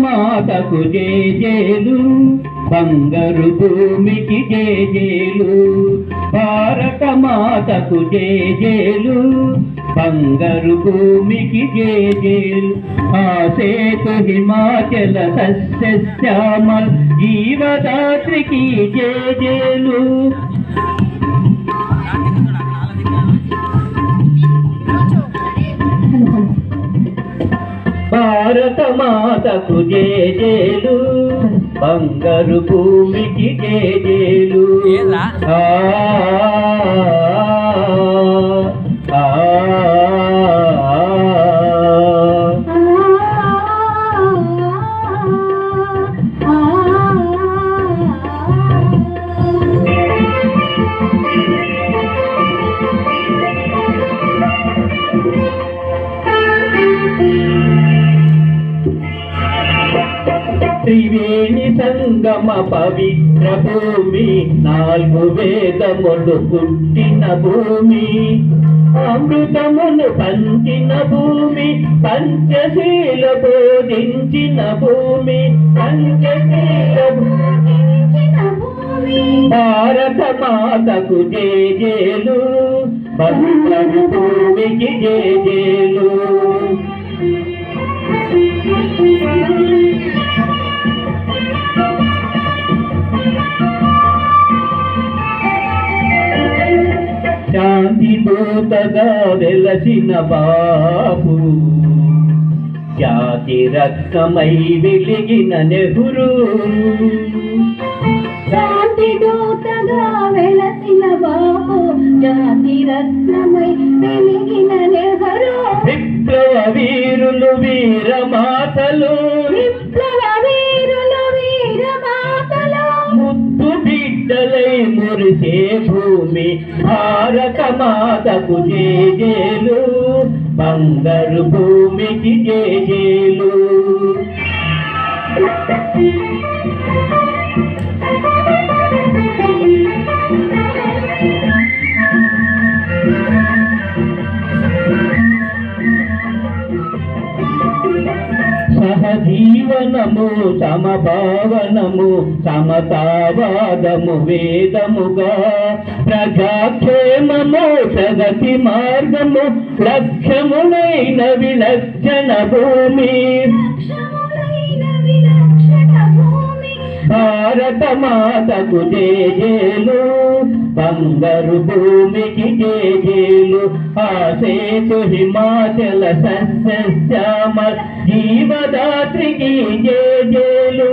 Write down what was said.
మాతకు జేజేలు, బంగారు భూమికి జేజేలు. భారత మాతకు జేజేలు, బంగారు భూమికి జేజేలు. ఆ సేతు హిమాచల సస్యశ్యామల జీవదాత్రికి జేజేలు. భారత మాతకు జేజేలు, బంగారు భూమికి జేజేలు. త్రివేణి సంగమ పవిత్ర భూమి, 4 వేదములు పుట్టిన భూమి. అమృతమును పంచిన భూమి, పంచశీల బోధించిన భూమి. పంచశీల బోధించిన భూమి. భారత మాతకు జేజేలు, బంగారు భూమికి జేజేలు. శాంతి దూతగా వెలసిన బాపు, జాతి రత్నమై వెలిగిన నెహ్రూ. శాంతి దూతగా వెలసిన బాపు, జాతి రత్నమై వెలిగిన నెహ్రూ. విప్లవ వీరులు వీరమాతలు, విప్లవ వీరులు వీరమాతలు. ముద్దు బిడ్డలై మురిసే భూమి, భారత మాతకు జేజేలు, బంగారు భూమికి జేజేలు. సహజీవనము, సమభావనము, సమతావాదము వేదముగా. ప్రజాక్షేమము, ప్రగతి మార్గము, లక్ష్యములైన విలక్షణ భూమి. భారత మాతకు జేజేలు, బంగారు భూమికి జేజేలు. ఆ సేతు హిమాచల సస్యశ్యామల జీవదాత్రికి జేజేలు.